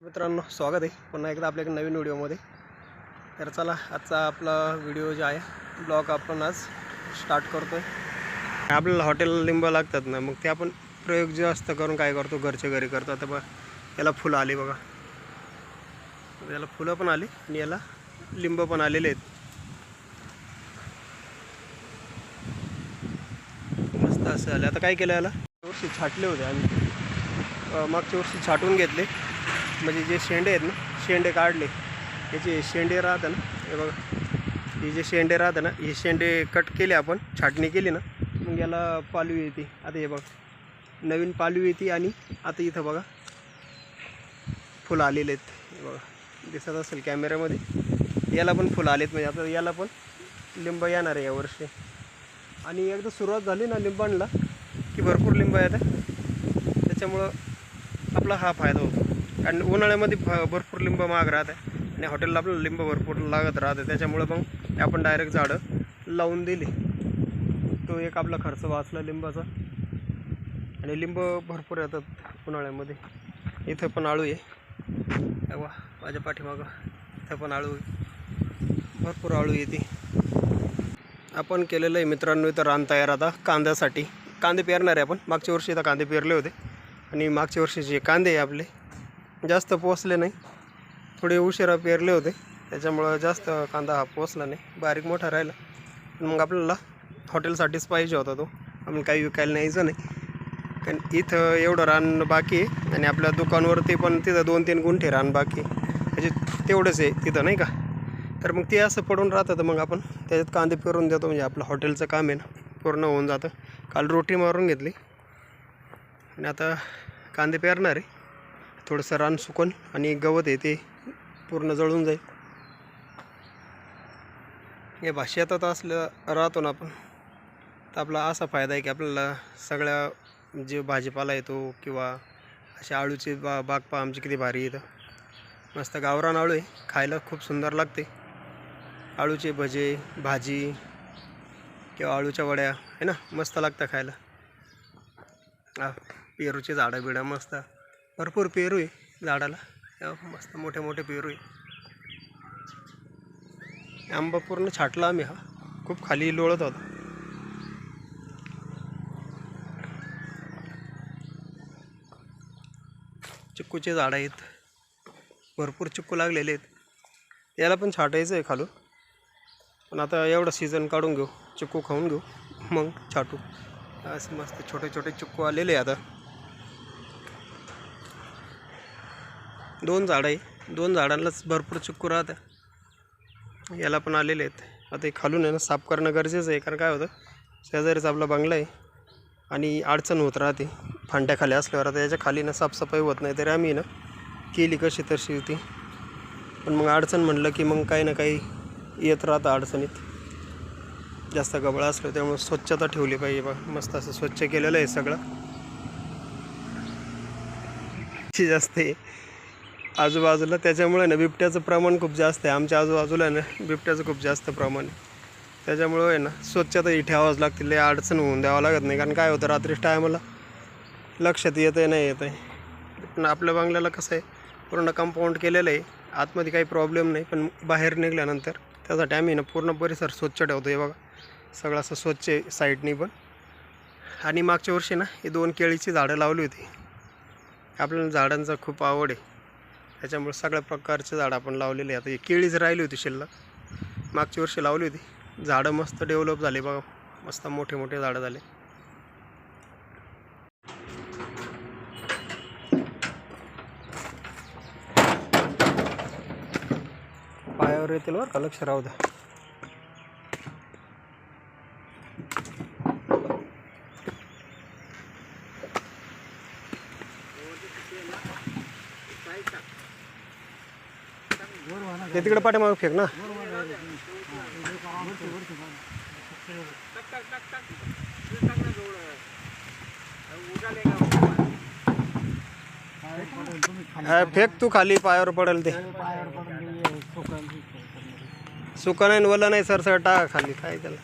मित्रांनो, स्वागत आहे पुन्हा एकदा आपल्या नवीन व्हिडिओमध्ये. तर चला, आजचा आपला व्हिडिओ जो आहे ब्लॉग आपण आज स्टार्ट करतो आहे. आपल्याला हॉटेल लिंब लागतात ना, मग ते आपण प्रयोग जास्त करून काय करतो, घरच्या घरी करतो. आता बघा, याला फुलं आली बघा, याला फुलं पण आली आणि याला लिंब पण आलेले आहेत. मस्त असं आलं. आता काय केलं, याला वर्षी छाटले होते आम्ही, मागच्या वर्षी छाटून घेतले. म्हणजे जे शेंडे आहेत ना, शेंडे काढले, याचे शेंडे राहतं ना, हे बघा, हे जे शेंडे राहतं ना, हे शेंडे कट केले आपण, छाटणी केली ना, मग याला पालवी येते. आता हे बघा, नवीन पालवी येते. आणि आता इथं बघा फुलं आलेले आहेत. हे बघा, दिसत असेल कॅमेऱ्यामध्ये, याला पण फुलं आलेत. म्हणजे आता याला पण लिंब येणार आहे यावर्षी. आणि एकदा सुरुवात झाली ना लिंबांना की भरपूर लिंब येतात. त्याच्यामुळं आपला हा फायदा होतो. आणि उन्हाळ्यामध्ये भरपूर लिंब महाग राहत आहे आणि हॉटेलला आपल्याला लिंब भरपूर लागत राहते. त्याच्यामुळं मग आपण डायरेक्ट झाडं लावून दिली, तो एक आपला खर्च वाचला लिंबाचा. आणि लिंब भरपूर येतात उन्हाळ्यामध्ये. इथं पण आळू आहे तेव्हा, माझ्या पाठीमागं इथं पण आळू आहे, भरपूर आळू येते. आपण केलेलं आहे मित्रांनो इथं रान तयार. आता कांद्यासाठी कांदे पेरणार आहे आपण. मागच्या वर्षी इथं कांदे पेरले होते आणि मागच्या वर्षीचे कांदे आपले जास्त पोचले नाही, थोडे उशिरा पेरले होते. त्याच्यामुळं जास्त कांदा हा पोचला नाही, बारीक मोठा राहिला. मग आपल्याला हॉटेलसाठीच पाहिजे होता तो, आपण काही विकायला न्यायचं नाही. कारण इथं एवढं रान बाकी आहे आणि आपल्या दुकानवरती पण तिथं 2-3 गुंठे रान बाकी आहे, म्हणजे तेवढंच आहे तिथं, नाही का. तर मग ते असं पडून राहतं, तर मग आपण त्याच्यात कांदे पेरून देतो. म्हणजे आपलं हॉटेलचं काम आहे ना, पूर्ण होऊन जातं. काल रोटी मारून घेतली आणि आता कांदे पेरणार आहे. थोडंसं रान सुकून आणि गवत आहे ते पूर्ण जळून जाईल. हे शेतात असलं राहतो ना आपण, तर आपला असा फायदा आहे की आपल्याला सगळ्या जे भाजीपाला येतो किंवा असे आळूचे बाग पहा आमची किती भारी येतं. मस्त गावरान आळू आहे, खायला खूप सुंदर लागते. आळूचे भजे, भाजी किंवा आळूच्या वड्या आहे ना, मस्त लागतं खायला. पेरूचे झाडं बिडं मस्त, भरपूर पेरू आहे झाडाला, मस्त मोठे मोठे पेरू आहे. आंबा पूर्ण छाटला आम्ही, हा खूप खाली लोळत होता. चिक्कूचे झाडं आहेत, भरपूर चिक्कू लागलेले आहेत. याला पण छाटायचं आहे खालून, पण आता एवढा सीझन काढून घेऊ, चिक्कू खाऊन घेऊ, मग छाटू. असं मस्त छोटे छोटे चिक्कू आलेले आहे. आता 2 झाडं आहे, 2 झाडांनाच भरपूर चिक्कू राहतं. याला पण आलेले आहेत. आता हे खालून आहे ना साफ करणं गरजेचं आहे, कारण काय होतं, शेजारीच आपला बंगला आहे आणि अडचण होत राहते फांट्याखाली असल्यावर. आता याच्या खाली ना साफसफाई होत नाही, तरी आम्ही ना केली कशी तशी होती. पण मग अडचण म्हणलं की मग काही ना काही येत राहतं अडचणीत, जास्त गबळ असलं. त्यामुळे स्वच्छता ठेवली पाहिजे. बघा, मस्त असं स्वच्छ केलेलं आहे सगळं. जास्त आहे आजूबाजूला, त्याच्यामुळे ना बिबट्याचं प्रमाण खूप जास्त आहे. आमच्या आजूबाजूला ना बिबट्याचं खूप जास्त प्रमाण आहे. त्याच्यामुळं आहे ना स्वच्छता ही ठेवावंच लागते, लय अडचण होऊन द्यावं लागत नाही. कारण काय होतं, रात्रीच टायमाला लक्षात येतं आहे नाही येतं आहे. पण आपल्या बंगल्याला कसं आहे, पूर्ण कंपाऊंड केलेलं आहे, आतमध्ये काही प्रॉब्लेम नाही. पण बाहेर निघाल्यानंतर त्यासाठी आम्ही ना पूर्ण परिसर स्वच्छ ठेवतो. हे बघा, सगळं असं स्वच्छ आहे साईडनी पण. आणि मागच्या वर्षी ना हे 2 केळीची झाडं लावली होती. आपल्याला झाडांचा खूप आवड आहे, त्याच्यामुळे सगळ्या प्रकारचे झाडं आपण लावलेले आहे. आता ही केळीच राहिली होती शिल्लक, मागच्या वर्षी लावली होती. झाडं मस्त डेव्हलप झाले बघा, मस्त मोठे मोठे झाडं झाले. पायावर येतील बरं का, लक्ष राहू द्या. ते तिकडे पाठीमागे फेक ना. फेक तू खाली, पायावर पडेल ते. सुका नाही वला नाही, सर टाका खाली, काय त्याला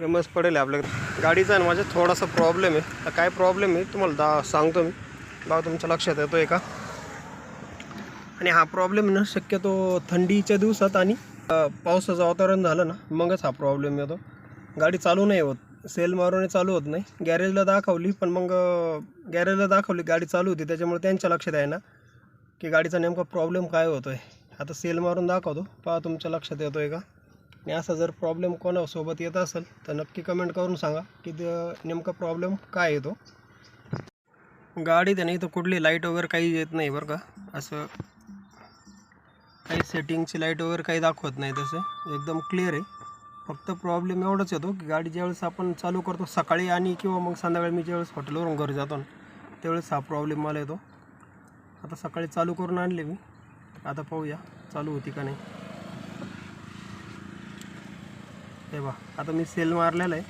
मस्त पडेल. आपल्याकडे गाडीचा आहे ना माझ्या थोडासा प्रॉब्लेम आहे. काय प्रॉब्लेम आहे तुम्हाला सांगतो मी. भाव तुमच्या लक्षात येतो आहे का? आणि हा प्रॉब्लेम ना शक्यतो थंडीच्या दिवसात आणि पावसाचं वातावरण झालं ना मगच हा प्रॉब्लेम येतो. गाडी चालू नाही होत, सेल मारून चालू होत नाही. गॅरेजला दाखवली पण मग गॅरेजला दाखवली गाडी चालू होती, त्याच्यामुळे त्यांच्या लक्षात आहे ना की गाडीचा नेमका प्रॉब्लेम काय होतो आहे. आता सेल मारून दाखवतो, पहा तुमच्या लक्षात येतो आहे का? आणि असा जर प्रॉब्लेम कोणासोबत येत असेल तर नक्की कमेंट करून सांगा की नेमका प्रॉब्लेम काय येतो. गाडी त्याने इथं कुठली लाईट वगैरे काही येत नाही बरं का, असं काही सेटिंगची लाईट वगैरे काही दाखवत नाही, तसं एकदम क्लिअर आहे. फक्त प्रॉब्लेम एवढंच येतो की गाडी ज्यावेळेस आपण चालू करतो सकाळी आणि किंवा मग संध्याकाळी मी ज्यावेळेस हॉटेलवरून घरी जातो ना त्यावेळेस हा प्रॉब्लेम मला येतो. आता सकाळी चालू करून आणले मी, आता पाहूया चालू होती का नाही. हे बा आता मी सेल मारलेला आहे,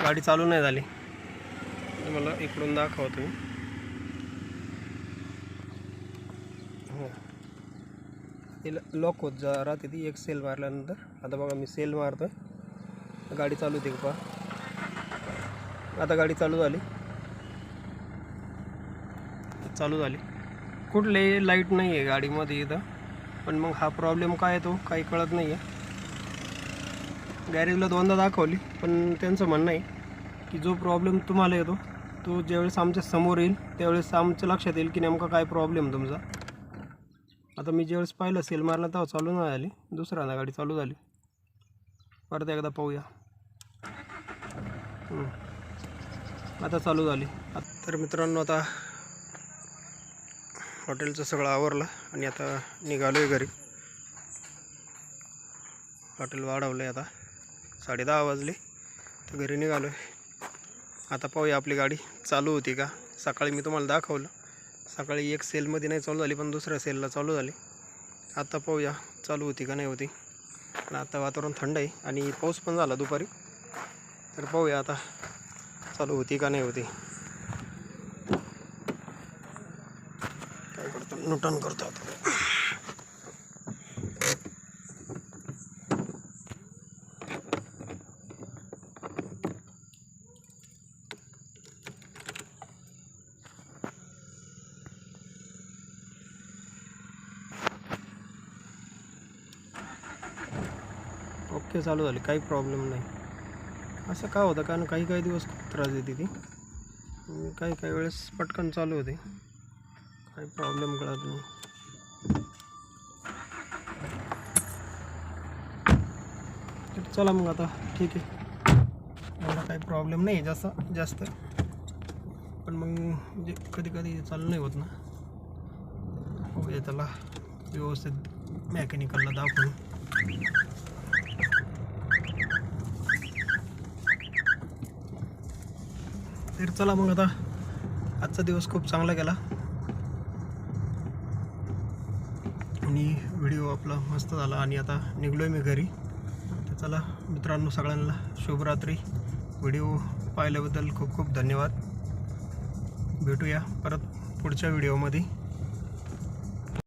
गाडी चालू नाही झाली. मला इकडून दाखवतो मी. हो लॉक होत जा राहते ती एक सेल मारल्यानंतर. आता बघा मी सेल मारतो आहे, गाडी चालू होती का पहा. आता गाडी चालू झाली, चालू झाली. कुठले लाईट नाही आहे गाडीमध्ये इथं, पण मग हा प्रॉब्लेम काय येतो काही कळत नाही आहे. गॅरेजला दोनदा दाखवली पण त्यांचं म्हणणं आहे की जो प्रॉब्लेम तुम्हाला येतो तो ज्यावेळेस आमच्या समोर येईल त्यावेळेस आमच्या लक्षात येईल की नेमका काय प्रॉब्लेम तुमचा. आता मी ज्यावेळेस पाहिलं सेल मारला तेव्हा चालू नाही झाली, दुसऱ्यांदा गाडी चालू झाली. परत एकदा पाहूया, आता चालू झाली. तर मित्रांनो आता हॉटेलचं सगळं आवरलं आणि आता निघालो आहे घरी. हॉटेल वाढवलं आहे, आता 10:30 वाजले तर घरी निघालो आहे. आता पाहूया आपली गाडी चालू होती का. सकाळी मी तुम्हाला दाखवलं, सकाळी एक सेलमध्ये नाही चालू झाली पण दुसऱ्या सेलला चालू झाली. आता पाहूया चालू होती का नाही होती. पण आता वातावरण थंड आहे आणि पाऊस पण झाला दुपारी, तर पाहूया आता चालू होती का नाही होती. काय करतो नुटन करतो आता. ओके चालू झाली, काही प्रॉब्लेम नाही. असं का होतं कारण काही काही दिवस खूप त्रास देते ती, काही काही वेळेस पटकन चालू होते, काही प्रॉब्लेम कळत नाही. तर चला मग आता ठीक आहे, मला काही प्रॉब्लेम नाही जास्त पण मग जे कधी कधी चालू नाही होत ना, बघूया त्याला व्यवस्थित मेकॅनिकलला दाखवून. तर चला मग आता आजचा दिवस खूप चांगला गेला आणि व्हिडिओ आपला मस्त झाला आणि आता निघलो आहे मी घरी. तर चला मित्रांनो, सगळ्यांना शुभरात्री. व्हिडिओ पाहिल्याबद्दल खूप खूप धन्यवाद. भेटूया परत पुढच्या व्हिडिओमध्ये.